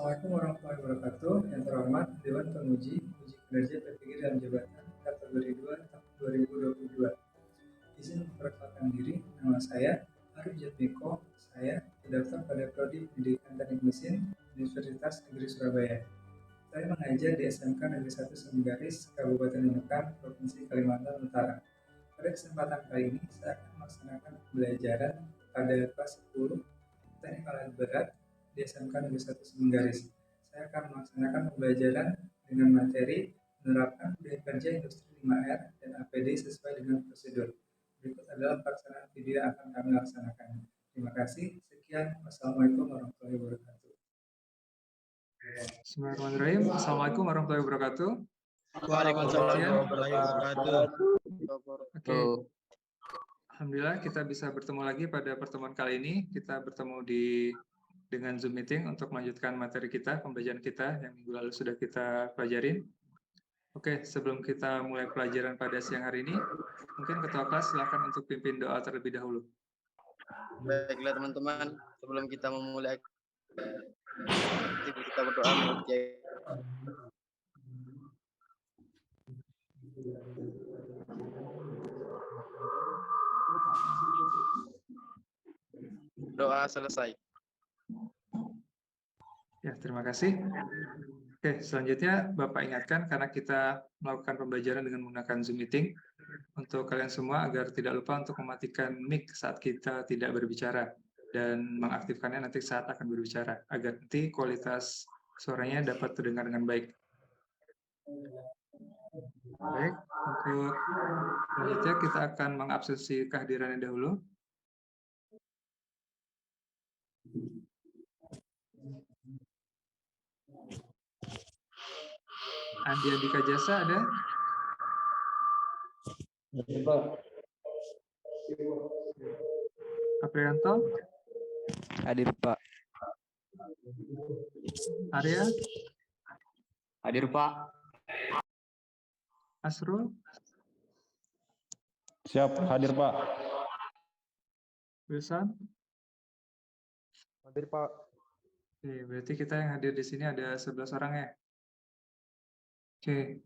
Assalamualaikum warahmatullahi wabarakatuh. Yang terhormat Dewan Penguji Uji Kinerja P3 dalam Jabatan Kategori 2 tahun 2022. Izin memperkenalkan diri, nama saya Arif Jatmiko. Saya terdaftar pada Prodi Pendidikan Teknik Mesin Universitas Negeri Surabaya. Saya mengajar di SMK Negeri 1 Seminggaris, Kabupaten Nunukan, Provinsi Kalimantan Utara. Pada kesempatan kali ini, saya akan melaksanakan pembelajaran pada kelas 10 Teknik Alat Berat di SMK Negeri 1 Seminggaris. Saya akan melaksanakan pembelajaran dengan materi menerapkan budaya kerja industri 5R dan APD sesuai dengan prosedur. Berikut adalah pelaksanaan video yang akan kami laksanakan. Terima kasih. Sekian. Wassalamualaikum warahmatullahi wabarakatuh. Bismillahirrahmanirrahim. Assalamualaikum warahmatullahi wabarakatuh. Waalaikumsalam warahmatullahi wabarakatuh. Oke. Alhamdulillah kita bisa bertemu lagi pada pertemuan kali ini. Kita bertemu dengan Zoom meeting untuk melanjutkan materi kita, pembelajaran kita yang minggu lalu sudah kita pelajarin. Oke, sebelum kita mulai pelajaran pada siang hari ini, mungkin Ketua Kelas silakan untuk pimpin doa terlebih dahulu. Baiklah teman-teman, sebelum kita memulai kita berdoa menurut Kiai. Doa selesai. Ya, terima kasih. Oke, selanjutnya Bapak ingatkan karena kita melakukan pembelajaran dengan menggunakan Zoom meeting, untuk kalian semua agar tidak lupa untuk mematikan mic saat kita tidak berbicara dan mengaktifkannya nanti saat akan berbicara agar nanti kualitas suaranya dapat terdengar dengan baik. Baik, untuk selanjutnya kita akan mengabsensi kehadirannya dahulu. Andi Andika Jasa ada? Aprianto? Hadir, Pak. Arya? Hadir, Pak. Asrul? Siap, hadir, Pak. Wilson? Hadir, Pak. Oke, berarti kita yang hadir di sini ada 11 orang ya? Oke,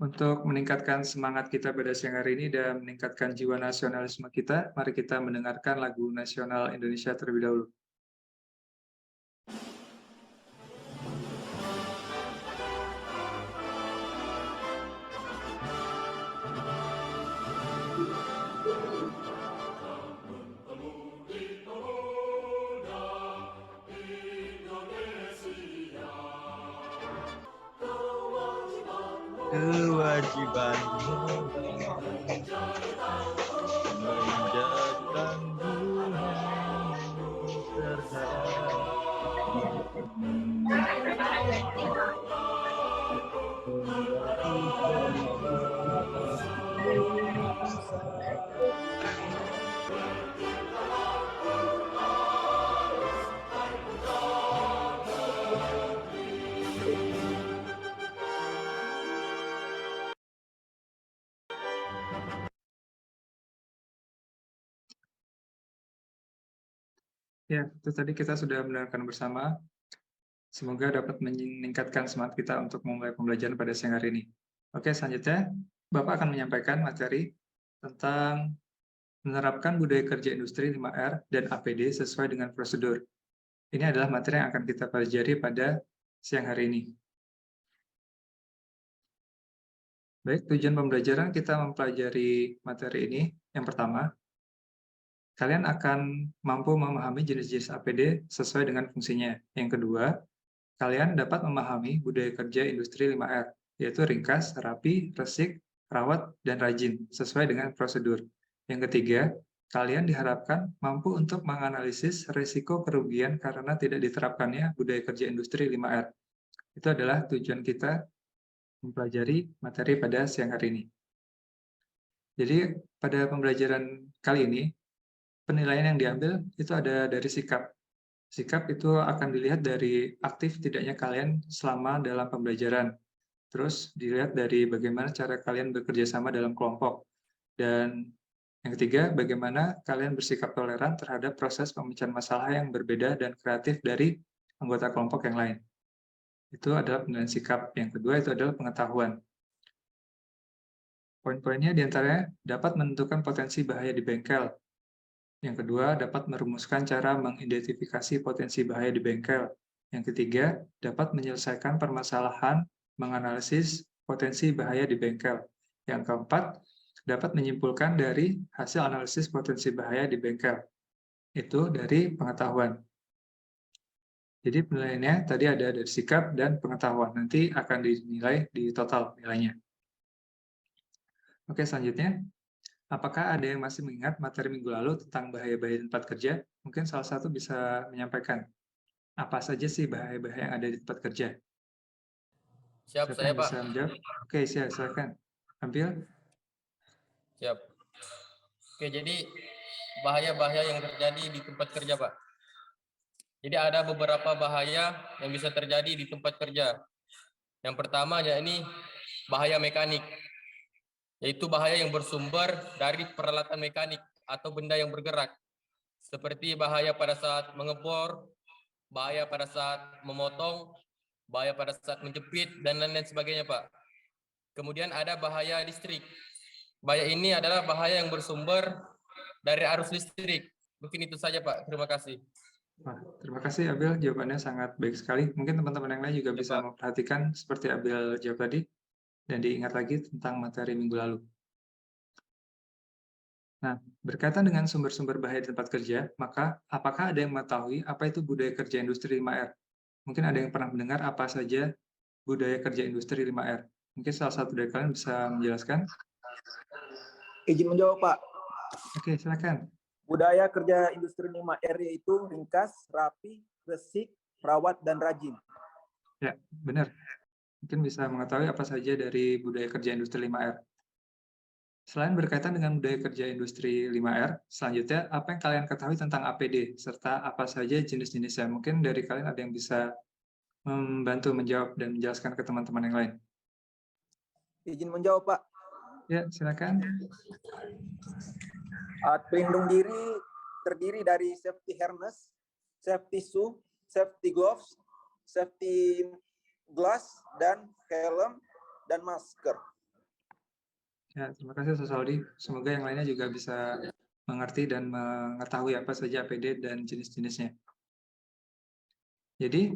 untuk meningkatkan semangat kita pada siang hari ini dan meningkatkan jiwa nasionalisme kita, mari kita mendengarkan lagu nasional Indonesia terlebih dahulu. Kewajiban menjaga Ya, itu tadi kita sudah mendengarkan bersama. Semoga dapat meningkatkan semangat kita untuk memulai pembelajaran pada siang hari ini. Oke, selanjutnya Bapak akan menyampaikan materi tentang menerapkan budaya kerja industri 5R dan APD sesuai dengan prosedur. Ini adalah materi yang akan kita pelajari pada siang hari ini. Baik, tujuan pembelajaran kita mempelajari materi ini. Yang pertama, kalian akan mampu memahami jenis-jenis APD sesuai dengan fungsinya. Yang kedua, kalian dapat memahami budaya kerja industri 5R, yaitu ringkas, rapi, resik, rawat, dan rajin, sesuai dengan prosedur. Yang ketiga, kalian diharapkan mampu untuk menganalisis risiko kerugian karena tidak diterapkannya budaya kerja industri 5R. Itu adalah tujuan kita mempelajari materi pada siang hari ini. Jadi, pada pembelajaran kali ini, penilaian yang diambil itu ada dari sikap. Sikap itu akan dilihat dari aktif tidaknya kalian selama dalam pembelajaran. Terus dilihat dari bagaimana cara kalian bekerja sama dalam kelompok. Dan yang ketiga, bagaimana kalian bersikap toleran terhadap proses pemecahan masalah yang berbeda dan kreatif dari anggota kelompok yang lain. Itu adalah penilaian sikap. Yang kedua itu adalah pengetahuan. Poin-poinnya diantaranya dapat menentukan potensi bahaya di bengkel. Yang kedua, dapat merumuskan cara mengidentifikasi potensi bahaya di bengkel. Yang ketiga, dapat menyelesaikan permasalahan, menganalisis potensi bahaya di bengkel. Yang keempat, dapat menyimpulkan dari hasil analisis potensi bahaya di bengkel. Itu dari pengetahuan. Jadi penilaiannya tadi ada dari sikap dan pengetahuan. Nanti akan dinilai di total nilainya. Oke, selanjutnya. Apakah ada yang masih mengingat materi minggu lalu tentang bahaya-bahaya di tempat kerja? Mungkin salah satu bisa menyampaikan apa saja sih bahaya-bahaya yang ada di tempat kerja? Siap, Siapa saya yang Pak. bisa menjawab? Oke, silakan. Ambil. Siap. Oke, jadi bahaya-bahaya yang terjadi di tempat kerja, Pak. Jadi ada beberapa bahaya yang bisa terjadi di tempat kerja. Yang pertama yakni bahaya mekanik, yaitu bahaya yang bersumber dari peralatan mekanik atau benda yang bergerak, seperti bahaya pada saat mengebor, bahaya pada saat memotong, bahaya pada saat menjepit, dan lain-lain sebagainya, Pak. Kemudian ada bahaya listrik. Bahaya ini adalah bahaya yang bersumber dari arus listrik. Mungkin itu saja, Pak. Terima kasih. Wah, terima kasih Abil, jawabannya sangat baik sekali. Mungkin teman-teman yang lain juga Ya, bisa Pak. memperhatikan seperti Abil jawab tadi, dan diingat lagi tentang materi minggu lalu. Nah, berkaitan dengan sumber-sumber bahaya di tempat kerja, maka apakah ada yang mengetahui apa itu budaya kerja industri 5R? Mungkin ada yang pernah mendengar apa saja budaya kerja industri 5R. Mungkin salah satu dari kalian bisa menjelaskan? Izin menjawab, Pak. Oke, silakan. Budaya kerja industri 5R yaitu ringkas, rapi, resik, rawat, dan rajin. Ya, benar. Mungkin bisa mengetahui apa saja dari budaya kerja industri 5R. Selain berkaitan dengan budaya kerja industri 5R, selanjutnya apa yang kalian ketahui tentang APD, serta apa saja jenis-jenisnya? Mungkin dari kalian ada yang bisa membantu menjawab dan menjelaskan ke teman-teman yang lain. Izin menjawab, Pak. Ya, silakan. Alat pelindung diri terdiri dari safety harness, safety shoe, safety gloves, safety glass, dan helm, dan masker. Ya, terima kasih Sosaldi. Semoga yang lainnya juga bisa mengerti dan mengetahui apa saja APD dan jenis-jenisnya. Jadi,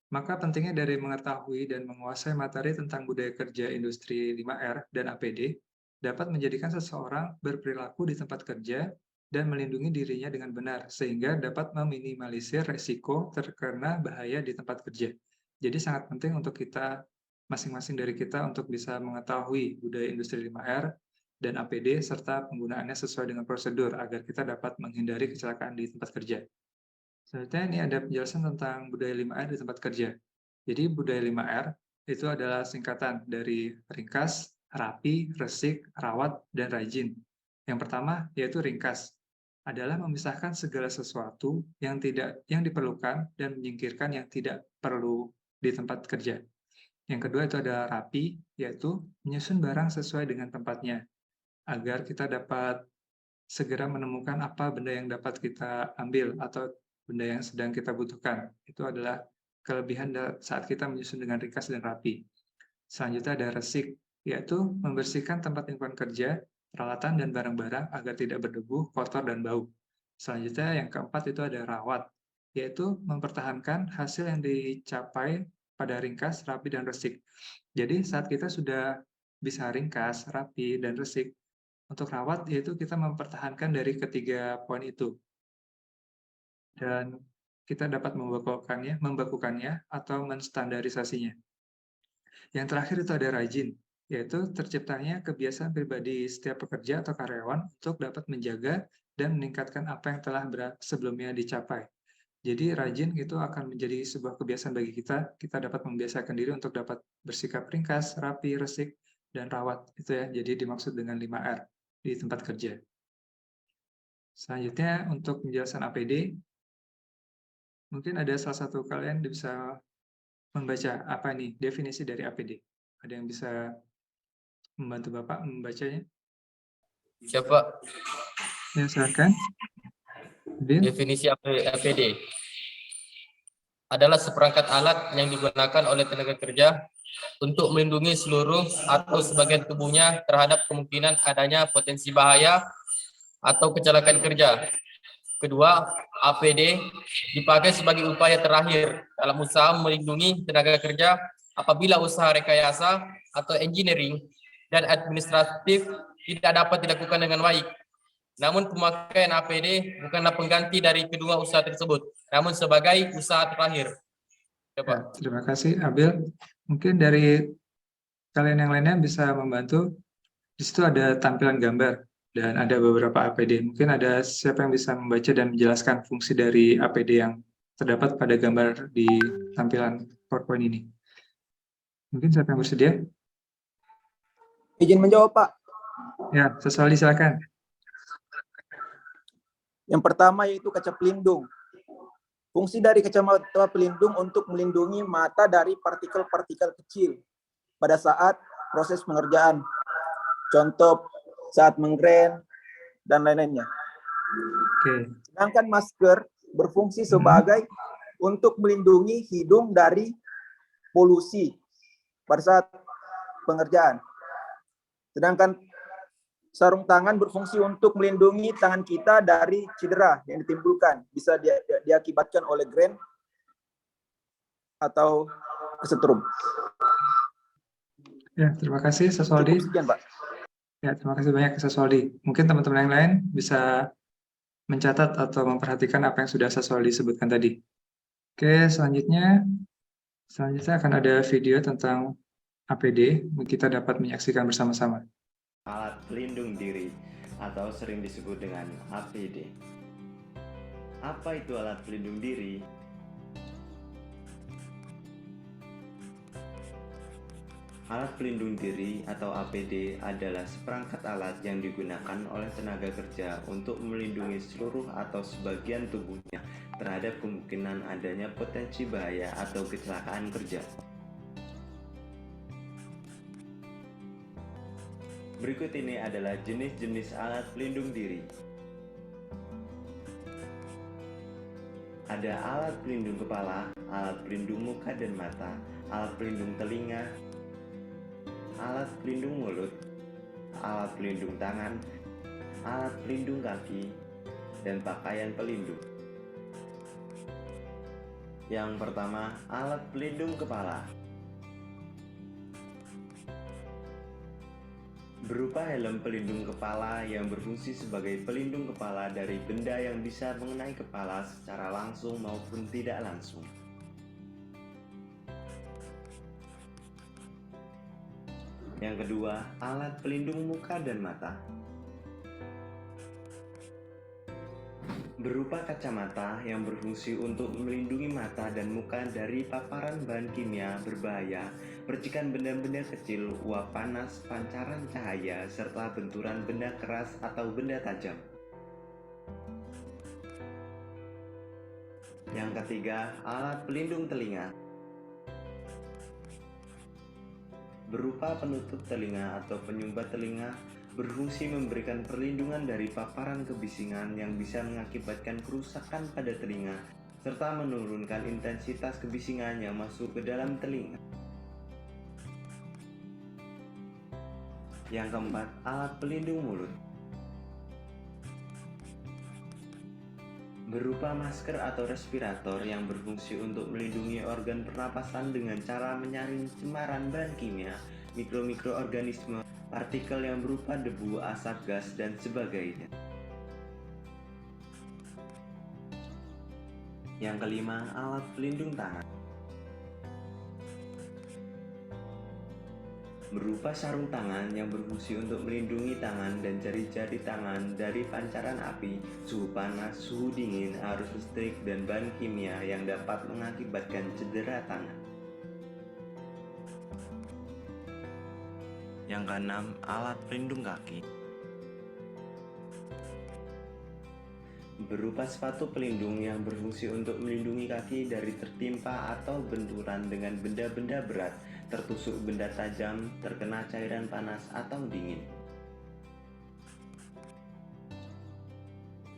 maka pentingnya dari mengetahui dan menguasai materi tentang budaya kerja industri 5R dan APD dapat menjadikan seseorang berperilaku di tempat kerja dan melindungi dirinya dengan benar, sehingga dapat meminimalisir resiko terkena bahaya di tempat kerja. Jadi sangat penting untuk kita, masing-masing dari kita untuk bisa mengetahui budaya industri 5R dan APD serta penggunaannya sesuai dengan prosedur agar kita dapat menghindari kecelakaan di tempat kerja. Selanjutnya ini ada penjelasan tentang budaya 5R di tempat kerja. Jadi budaya 5R itu adalah singkatan dari ringkas, rapi, resik, rawat, dan rajin. Yang pertama yaitu ringkas, adalah memisahkan segala sesuatu yang diperlukan dan menyingkirkan yang tidak perlu di tempat kerja. Yang kedua itu ada rapi, yaitu menyusun barang sesuai dengan tempatnya, agar kita dapat segera menemukan apa benda yang dapat kita ambil atau benda yang sedang kita butuhkan. Itu adalah kelebihan saat kita menyusun dengan ringkas dan rapi. Selanjutnya ada resik, yaitu membersihkan tempat lingkungan kerja, peralatan, dan barang-barang agar tidak berdebu, kotor, dan bau. Selanjutnya yang keempat itu ada rawat, yaitu mempertahankan hasil yang dicapai pada ringkas, rapi, dan resik. Jadi saat kita sudah bisa ringkas, rapi, dan resik, untuk rawat yaitu kita mempertahankan dari ketiga poin itu. Dan kita dapat membakukannya atau menstandarisasinya. Yang terakhir itu ada rajin, yaitu terciptanya kebiasaan pribadi setiap pekerja atau karyawan untuk dapat menjaga dan meningkatkan apa yang telah sebelumnya dicapai. Jadi rajin itu akan menjadi sebuah kebiasaan bagi kita. Kita dapat membiasakan diri untuk dapat bersikap ringkas, rapi, resik, dan rawat. Itu ya, jadi dimaksud dengan 5R di tempat kerja. Selanjutnya untuk penjelasan APD, mungkin ada salah satu kalian bisa membaca apa nih definisi dari APD. Ada yang bisa membantu Bapak membacanya? Siapa? Ya, silakan. Bin. Definisi APD. adalah seperangkat alat yang digunakan oleh tenaga kerja untuk melindungi seluruh atau sebagian tubuhnya terhadap kemungkinan adanya potensi bahaya atau kecelakaan kerja. Kedua, APD dipakai sebagai upaya terakhir dalam usaha melindungi tenaga kerja apabila usaha rekayasa atau engineering dan administratif tidak dapat dilakukan dengan baik. Namun pemakaian APD bukanlah pengganti dari kedua usaha tersebut, namun sebagai usaha terakhir. Ya, Pak. Ya, terima kasih, Abil. Mungkin dari kalian yang lainnya bisa membantu. Di situ ada tampilan gambar dan ada beberapa APD. Mungkin ada siapa yang bisa membaca dan menjelaskan fungsi dari APD yang terdapat pada gambar di tampilan PowerPoint ini. Mungkin siapa yang bersedia? Izin menjawab, Pak. Ya, Seswaldi silakan. Yang pertama yaitu kaca pelindung. Fungsi dari kacamata pelindung untuk melindungi mata dari partikel-partikel kecil pada saat proses pengerjaan. Contoh saat menggrain dan lain-lainnya. Oke. Sedangkan masker berfungsi sebagai untuk melindungi hidung dari polusi pada saat pengerjaan. Sedangkan sarung tangan berfungsi untuk melindungi tangan kita dari cedera yang ditimbulkan, bisa diakibatkan oleh grain atau kesetrum. Ya, terima kasih Seswaldi. Cukup sekian, Pak. Ya, terima kasih banyak Seswaldi. Mungkin teman-teman yang lain bisa mencatat atau memperhatikan apa yang sudah Seswaldi sebutkan tadi. Oke, selanjutnya akan ada video tentang APD. Kita dapat menyaksikan bersama-sama. Alat pelindung diri atau sering disebut dengan APD. Apa itu alat pelindung diri? Alat pelindung diri atau APD adalah seperangkat alat yang digunakan oleh tenaga kerja untuk melindungi seluruh atau sebagian tubuhnya terhadap kemungkinan adanya potensi bahaya atau kecelakaan kerja. Berikut ini adalah jenis-jenis alat pelindung diri. Ada alat pelindung kepala, alat pelindung muka dan mata, alat pelindung telinga, alat pelindung mulut, alat pelindung tangan, alat pelindung kaki, dan pakaian pelindung. Yang pertama, alat pelindung kepala. Berupa helm pelindung kepala yang berfungsi sebagai pelindung kepala dari benda yang bisa mengenai kepala secara langsung maupun tidak langsung. Yang kedua, alat pelindung muka dan mata. Berupa kacamata yang berfungsi untuk melindungi mata dan muka dari paparan bahan kimia berbahaya, percikan benda-benda kecil, uap panas, pancaran cahaya, serta benturan benda keras atau benda tajam. Yang ketiga, alat pelindung telinga. Berupa penutup telinga atau penyumbat telinga, berfungsi memberikan perlindungan dari paparan kebisingan yang bisa mengakibatkan kerusakan pada telinga, serta menurunkan intensitas kebisingan yang masuk ke dalam telinga. Yang keempat, alat pelindung mulut. Berupa masker atau respirator yang berfungsi untuk melindungi organ pernapasan dengan cara menyaring cemaran bahan kimia, mikroorganisme, partikel yang berupa debu, asap, gas, dan sebagainya. Yang kelima, alat pelindung tangan. Berupa sarung tangan yang berfungsi untuk melindungi tangan dan jari-jari tangan dari pancaran api, suhu panas, suhu dingin, arus listrik, dan bahan kimia yang dapat mengakibatkan cedera tangan. Yang keenam, alat pelindung kaki. Berupa sepatu pelindung yang berfungsi untuk melindungi kaki dari tertimpa atau benturan dengan benda-benda berat, tertusuk benda tajam, terkena cairan panas atau dingin.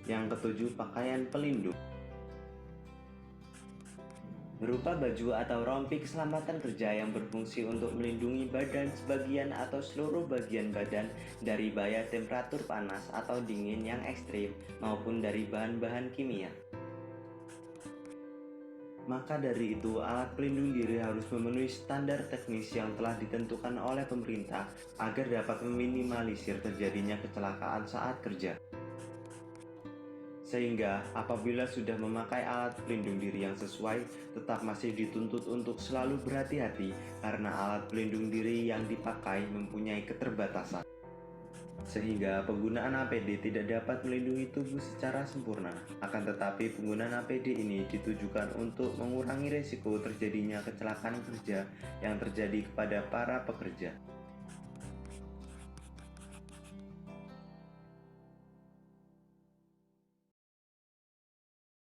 Yang ketujuh, pakaian pelindung. berupa baju atau rompi keselamatan kerja yang berfungsi untuk melindungi badan sebagian atau seluruh bagian badan dari bahaya temperatur panas atau dingin yang ekstrim maupun dari bahan-bahan kimia. Maka dari itu, alat pelindung diri harus memenuhi standar teknis yang telah ditentukan oleh pemerintah agar dapat meminimalisir terjadinya kecelakaan saat kerja. Sehingga apabila sudah memakai alat pelindung diri yang sesuai, tetap masih dituntut untuk selalu berhati-hati karena alat pelindung diri yang dipakai mempunyai keterbatasan. Sehingga penggunaan APD tidak dapat melindungi tubuh secara sempurna. Akan tetapi penggunaan APD ini ditujukan untuk mengurangi risiko terjadinya kecelakaan kerja yang terjadi kepada para pekerja.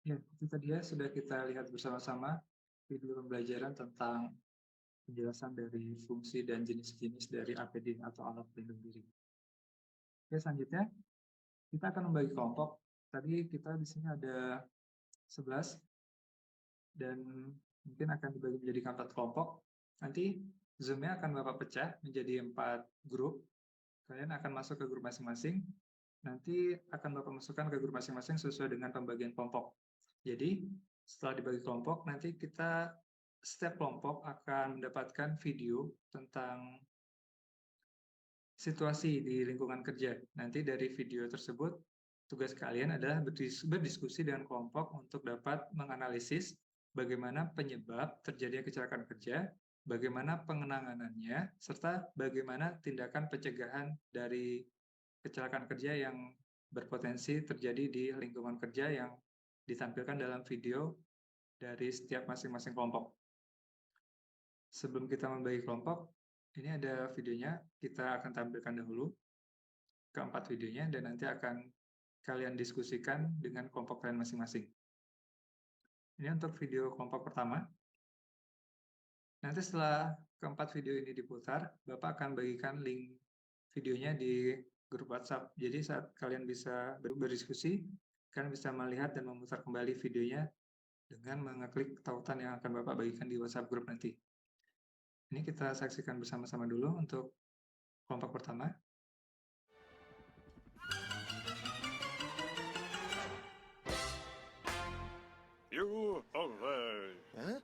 Ya, itu tadi ya sudah kita lihat bersama-sama video pembelajaran tentang penjelasan dari fungsi dan jenis-jenis dari APD atau alat pelindung diri. Oke, selanjutnya kita akan membagi kelompok. Tadi kita di sini ada 11 dan mungkin akan dibagi menjadi 4 kelompok. Nanti Zoom-nya akan Bapak pecah menjadi 4 grup. Kalian akan masuk ke grup masing-masing. Nanti akan Bapak masukkan ke grup masing-masing sesuai dengan pembagian kelompok. Jadi, setelah dibagi kelompok, nanti kita setiap kelompok akan mendapatkan video tentang situasi di lingkungan kerja. Nanti dari video tersebut, tugas kalian adalah berdiskusi dengan kelompok untuk dapat menganalisis bagaimana penyebab terjadinya kecelakaan kerja, bagaimana penanganannya, serta bagaimana tindakan pencegahan dari kecelakaan kerja yang berpotensi terjadi di lingkungan kerja yang ditampilkan dalam video dari setiap masing-masing kelompok. Sebelum kita membagi kelompok, ini ada videonya, kita akan tampilkan dahulu keempat videonya dan nanti akan kalian diskusikan dengan kelompok kalian masing-masing. Ini untuk video kelompok pertama. Nanti setelah keempat video ini diputar, Bapak akan bagikan link videonya di grup WhatsApp. Jadi saat kalian bisa berdiskusi, kalian bisa melihat dan memutar kembali videonya dengan mengeklik tautan yang akan Bapak bagikan di WhatsApp grup nanti. Ini kita saksikan bersama-sama dulu untuk kelompok pertama. You away. Huh?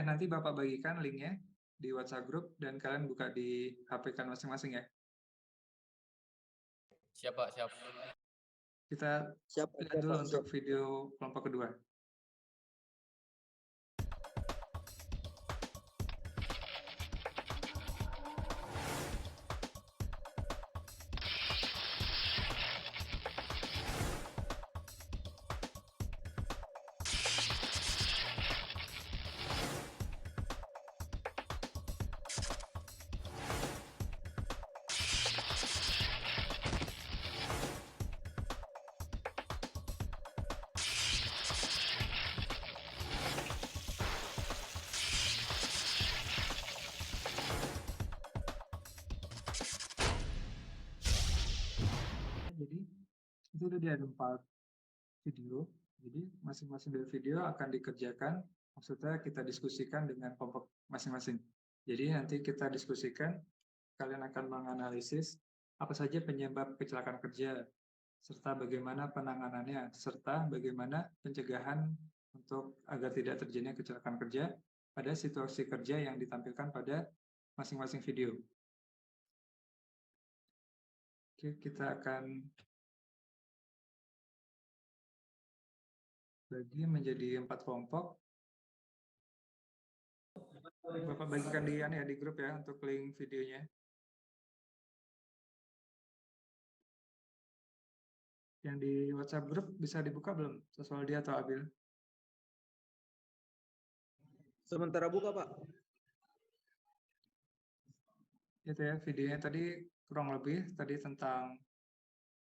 Nanti Bapak bagikan linknya di WhatsApp group dan kalian buka di HP kan masing-masing ya. Siapa? Kita lihat dulu untuk video kelompok kedua. Itu tadi ada 4 video. Jadi masing-masing dari video akan dikerjakan, maksudnya kita diskusikan dengan kelompok masing-masing. Jadi nanti kita diskusikan, kalian akan menganalisis apa saja penyebab kecelakaan kerja, serta bagaimana penanganannya, serta bagaimana pencegahan untuk agar tidak terjadinya kecelakaan kerja pada situasi kerja yang ditampilkan pada masing-masing video. Oke, kita akan bagi menjadi 4 kelompok. Bapak bagikan di grup ya untuk link videonya. Yang di WhatsApp grup bisa dibuka belum? Soswaldi atau Abil? Sementara buka, Pak. Itu ya, videonya tadi kurang lebih tadi tentang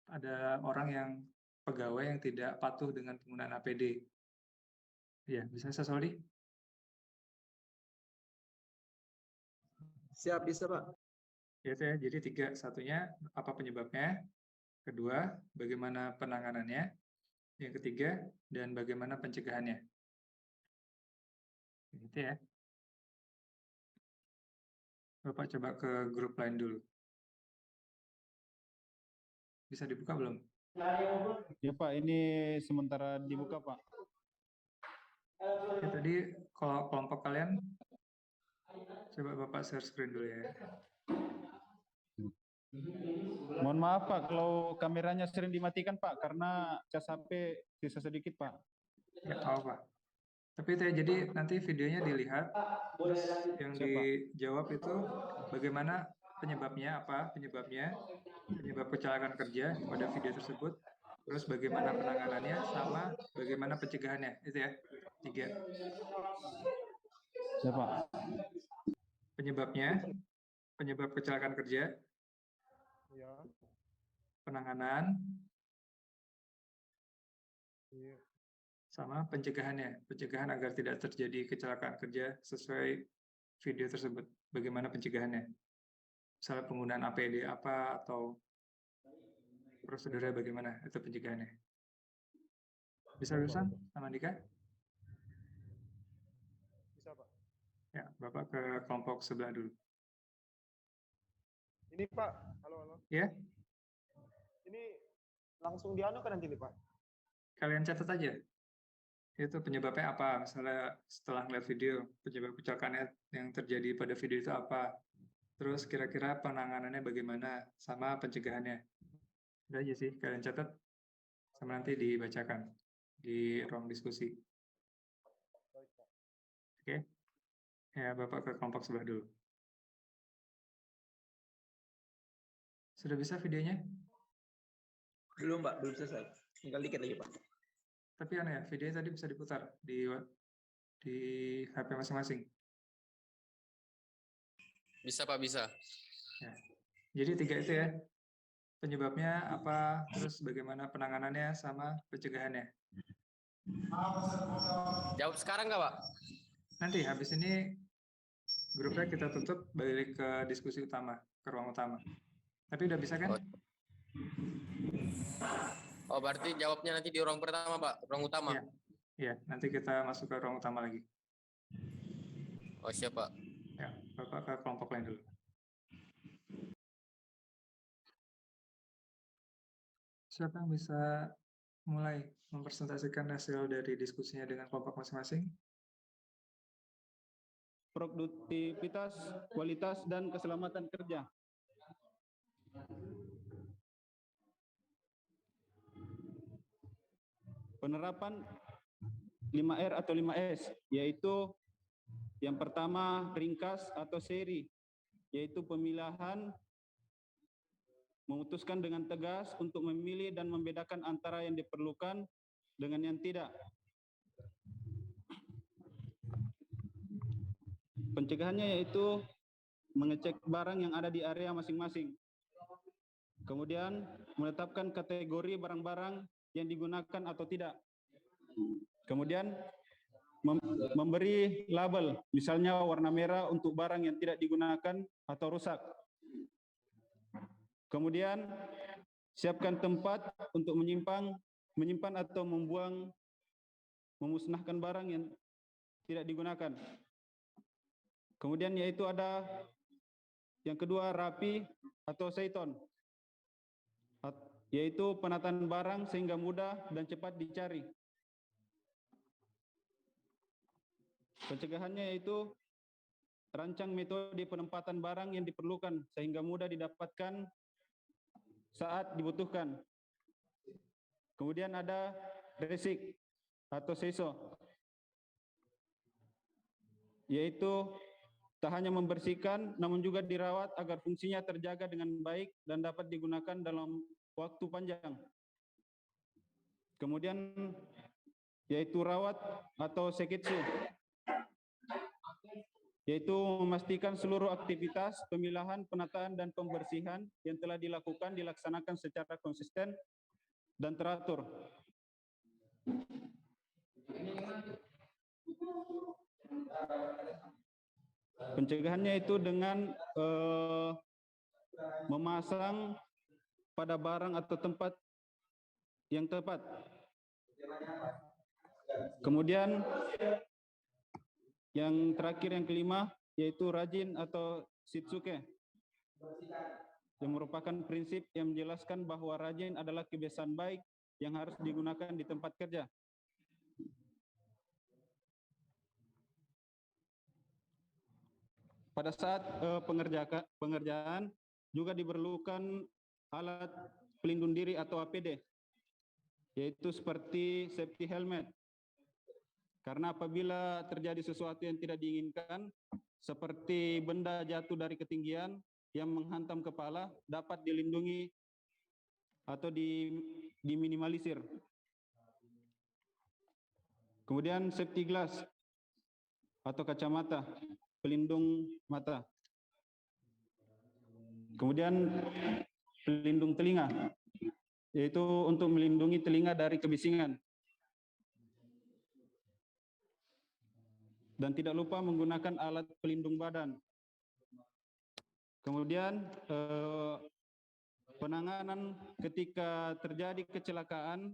ada orang yang pegawai yang tidak patuh dengan penggunaan APD. Ya, bisa Soswaldi? Siap, bisa, Pak. Itu ya, jadi 3. Satunya, apa penyebabnya? Kedua, bagaimana penanganannya? Yang ketiga, dan bagaimana pencegahannya? Gitu ya. Bapak coba ke grup lain dulu. Bisa dibuka belum? Ya Pak, ini sementara dibuka Pak. Ya, tadi kalau kelompok kalian, coba Bapak share screen dulu ya. Mohon maaf Pak, kalau kameranya sering dimatikan Pak, karena cas HP sisa sedikit Pak. Ya, tahu Pak. Tapi itu ya, jadi nanti videonya dilihat, terus yang dijawab itu bagaimana penyebabnya, apa penyebabnya, penyebab kecelakaan kerja pada video tersebut, terus bagaimana penanganannya, sama bagaimana pencegahannya, itu ya, 3. Ya Pak. Penyebabnya, penyebab kecelakaan kerja, Ya. penanganan, Iya. sama pencegahannya, pencegahan agar tidak terjadi kecelakaan kerja sesuai video tersebut. Bagaimana pencegahannya? Misalnya penggunaan APD apa atau prosedurnya bagaimana, itu pencegahannya. Bisa urusan sama Andika? Bisa, Pak. Ya, Bapak ke kelompok sebelah dulu. Ini Pak, halo. Ya, Ini langsung dianu kan nanti nih Pak? kalian catat aja. Itu penyebabnya apa? Misalnya setelah melihat video, penyebab kecelakaan yang terjadi pada video itu apa? Terus kira-kira penanganannya bagaimana? Sama pencegahannya. Udah aja sih, kalian catat. Sama nanti dibacakan di ruang diskusi. Oke? Ya, Bapak ke kelompok sebelah dulu. Sudah bisa videonya? Belum, Pak. Belum selesai. Tinggal dikit lagi, Pak. Tapi aneh ya, videonya tadi bisa diputar di HP masing-masing. Bisa Pak, bisa. Ya. Jadi 3 itu ya. Penyebabnya apa, terus bagaimana penanganannya, sama pencegahannya. Jawab sekarang nggak Pak? Nanti habis ini grupnya kita tutup, balik ke diskusi utama, ke ruang utama. Tapi udah bisa kan? Oh, berarti jawabnya nanti di ruang pertama Pak, ruang utama. Iya. Iya, nanti kita masuk ke ruang utama lagi. Oh, siap Pak. Ya, Bapak ke kelompok lain dulu. Siapa yang bisa mulai mempresentasikan hasil dari diskusinya dengan kelompok masing-masing? Produktivitas, kualitas, dan keselamatan kerja. Penerapan 5R atau 5S, yaitu yang pertama ringkas atau seri, yaitu pemilihan, memutuskan dengan tegas untuk memilih dan membedakan antara yang diperlukan dengan yang tidak. Pencegahannya yaitu mengecek barang yang ada di area masing-masing. Kemudian menetapkan kategori barang-barang yang digunakan atau tidak. Kemudian memberi label, misalnya warna merah untuk barang yang tidak digunakan atau rusak. Kemudian siapkan tempat untuk menyimpan atau memusnahkan barang yang tidak digunakan. Kemudian yaitu ada yang kedua, rapi atau seiton, yaitu penataan barang sehingga mudah dan cepat dicari. Pencegahannya yaitu rancang metode penempatan barang yang diperlukan sehingga mudah didapatkan saat dibutuhkan. Kemudian ada resik atau seso, yaitu tak hanya membersihkan namun juga dirawat agar fungsinya terjaga dengan baik dan dapat digunakan dalam waktu panjang. Kemudian yaitu rawat atau sekitsu, yaitu memastikan seluruh aktivitas pemilahan, penataan, dan pembersihan yang telah dilaksanakan secara konsisten dan teratur. Pencegahannya itu dengan memasang pada barang atau tempat yang tepat. Kemudian yang terakhir, yang kelima, yaitu rajin atau shitsuke, yang merupakan prinsip yang menjelaskan bahwa rajin adalah kebiasaan baik yang harus digunakan di tempat kerja. Pada saat pengerjaan juga diperlukan alat pelindung diri atau APD, yaitu seperti safety helmet. Karena apabila terjadi sesuatu yang tidak diinginkan, seperti benda jatuh dari ketinggian yang menghantam kepala, dapat dilindungi atau diminimalisir. Kemudian safety glass atau kacamata pelindung mata. Kemudian pelindung telinga, yaitu untuk melindungi telinga dari kebisingan. Dan tidak lupa menggunakan alat pelindung badan. Kemudian penanganan ketika terjadi kecelakaan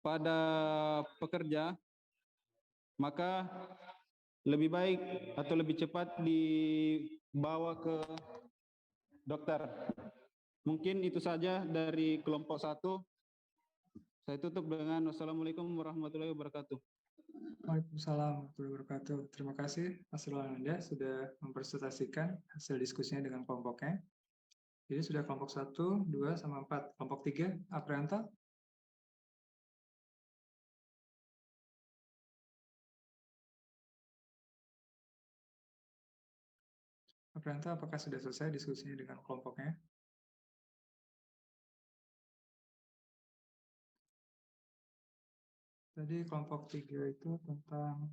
pada pekerja, maka lebih baik atau lebih cepat dibawa ke dokter. Mungkin itu saja dari kelompok 1. Saya tutup dengan wassalamualaikum warahmatullahi wabarakatuh. Waalaikumsalam warahmatullahi wabarakatuh. Terima kasih Mas Anda sudah mempresentasikan hasil diskusinya dengan kelompoknya. Jadi sudah kelompok 1, 2, sama 4. Kelompok 3, Aprianto. Aprianto, apakah sudah selesai diskusinya dengan kelompoknya? Tadi kelompok 3 itu tentang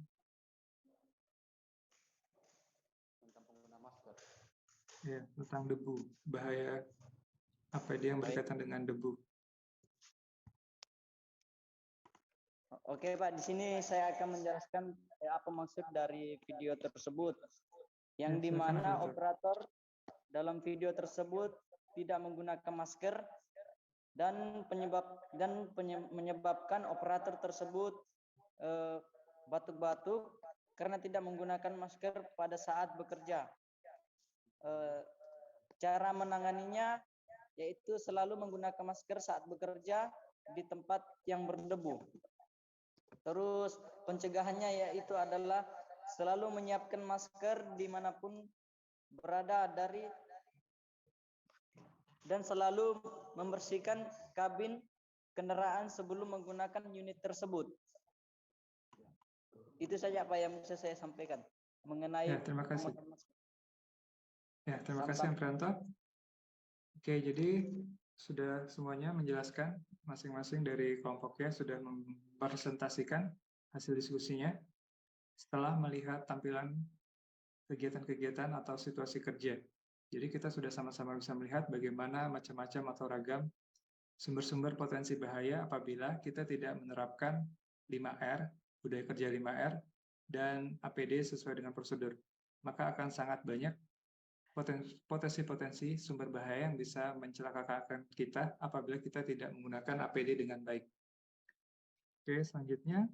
pengguna masker. ya, tentang debu, bahaya APD yang berkaitan dengan debu. Oke Pak, di sini saya akan menjelaskan apa maksud dari video tersebut, yang dimana operator dalam video tersebut tidak menggunakan masker dan menyebabkan operator tersebut batuk-batuk karena tidak menggunakan masker pada saat bekerja. Cara menanganinya yaitu selalu menggunakan masker saat bekerja di tempat yang berdebu. Terus pencegahannya yaitu adalah selalu menyiapkan masker dimanapun berada dan selalu membersihkan kabin kendaraan sebelum menggunakan unit tersebut. Itu saja Pak yang bisa saya sampaikan mengenai terima kasih. Terima kasih Aprianto. Oke, jadi sudah semuanya menjelaskan, masing-masing dari kelompoknya sudah mempresentasikan hasil diskusinya setelah melihat tampilan kegiatan-kegiatan atau situasi kerja. Jadi kita sudah sama-sama bisa melihat bagaimana macam-macam atau ragam sumber-sumber potensi bahaya apabila kita tidak menerapkan 5R, budaya kerja 5R, dan APD sesuai dengan prosedur. Maka akan sangat banyak potensi-potensi sumber bahaya yang bisa mencelakakan kita apabila kita tidak menggunakan APD dengan baik. Oke, selanjutnya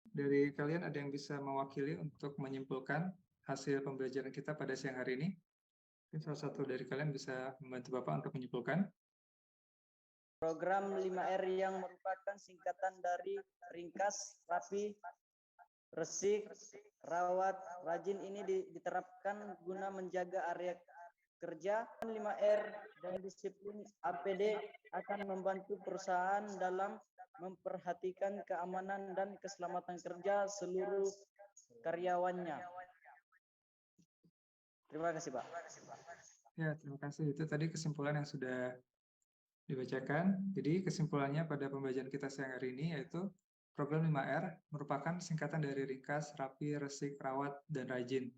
dari kalian ada yang bisa mewakili untuk menyimpulkan hasil pembelajaran kita pada siang hari ini? Mungkin salah satu dari kalian bisa membantu Bapak untuk menyimpulkan. Program 5R yang merupakan singkatan dari ringkas, rapi, resik, rawat, rajin ini diterapkan guna menjaga area kerja. 5R dan disiplin APD akan membantu perusahaan dalam memperhatikan keamanan dan keselamatan kerja seluruh karyawannya. Terima kasih, Pak. Ya, terima kasih. Itu tadi kesimpulan yang sudah dibacakan. Jadi kesimpulannya pada pembelajaran kita siang hari ini yaitu program 5R merupakan singkatan dari ringkas, rapi, resik, rawat, dan rajin.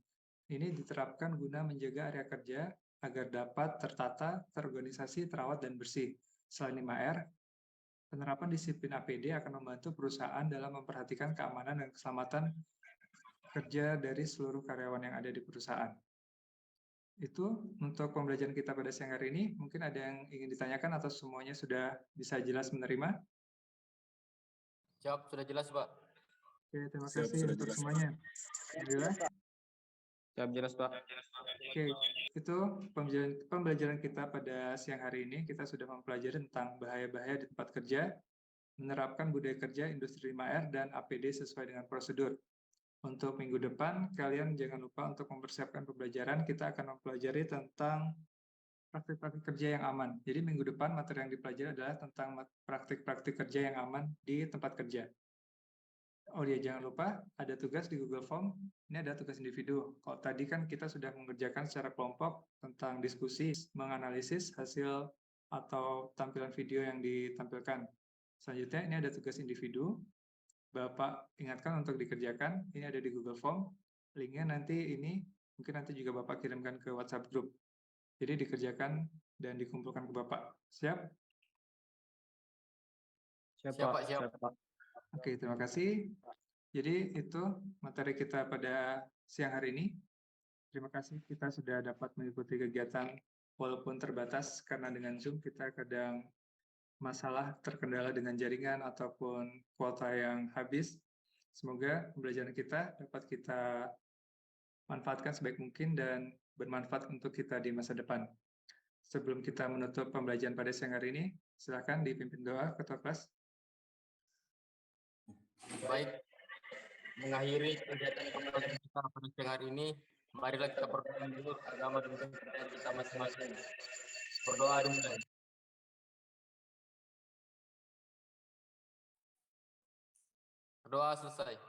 Ini diterapkan guna menjaga area kerja agar dapat tertata, terorganisasi, terawat, dan bersih. Selain 5R, penerapan disiplin APD akan membantu perusahaan dalam memperhatikan keamanan dan keselamatan kerja dari seluruh karyawan yang ada di perusahaan. Itu untuk pembelajaran kita pada siang hari ini. Mungkin ada yang ingin ditanyakan atau semuanya sudah bisa jelas menerima? Siap, sudah jelas, Pak. Oke, terima kasih untuk semuanya. Alhamdulillah. Siap, jelas, Pak. Oke, itu pembelajaran kita pada siang hari ini. Kita sudah mempelajari tentang bahaya-bahaya di tempat kerja, menerapkan budaya kerja industri 5R, dan APD sesuai dengan prosedur. Untuk minggu depan, kalian jangan lupa untuk mempersiapkan pembelajaran. Kita akan mempelajari tentang praktik-praktik kerja yang aman. Jadi minggu depan materi yang dipelajari adalah tentang praktik-praktik kerja yang aman di tempat kerja. Oh iya, jangan lupa ada tugas di Google Form. Ini ada tugas individu. Kalau tadi kan kita sudah mengerjakan secara kelompok tentang diskusi, menganalisis hasil atau tampilan video yang ditampilkan. Selanjutnya ini ada tugas individu. Bapak ingatkan untuk dikerjakan, ini ada di Google Form, linknya nanti ini, mungkin nanti juga Bapak kirimkan ke WhatsApp group. Jadi dikerjakan dan dikumpulkan ke Bapak. Siap? Siap, Pak. Siap, Pak. Oke, terima kasih. Jadi itu materi kita pada siang hari ini. Terima kasih kita sudah dapat mengikuti kegiatan walaupun terbatas karena dengan Zoom kita kadang masalah terkendala dengan jaringan ataupun kuota yang habis. Semoga pembelajaran kita dapat kita manfaatkan sebaik mungkin dan bermanfaat untuk kita di masa depan. Sebelum kita menutup pembelajaran pada siang hari ini, silakan dipimpin doa Ketua Kelas. Baik, mengakhiri kegiatan pembelajaran kita pada siang hari ini, marilah kita berdoa dulu agama dan kepercayaan kita masing-masing. Berdoa dimulai. Doa selesai.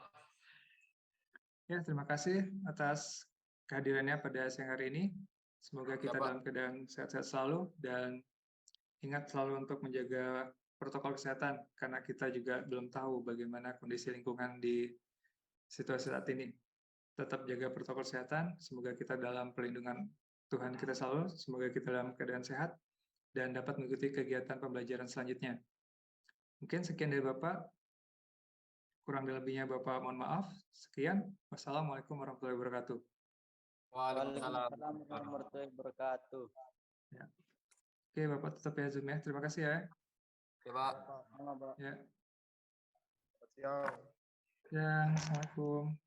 Ya, terima kasih atas kehadirannya pada siang hari ini. Semoga kita dalam keadaan sehat-sehat selalu dan ingat selalu untuk menjaga protokol kesehatan karena kita juga belum tahu bagaimana kondisi lingkungan di situasi saat ini. Tetap jaga protokol kesehatan. Semoga kita dalam perlindungan Tuhan kita selalu. Semoga kita dalam keadaan sehat dan dapat mengikuti kegiatan pembelajaran selanjutnya. Mungkin sekian dari Bapak. Kurang lebihnya Bapak mohon maaf. Sekian. Wassalamualaikum warahmatullahi wabarakatuh. Waalaikumsalam warahmatullahi wabarakatuh. Ya. Oke, Bapak tutup ya Zoom ya. Terima kasih ya. Oke, Pak. Ya. Siap. Ya, Assalamualaikum.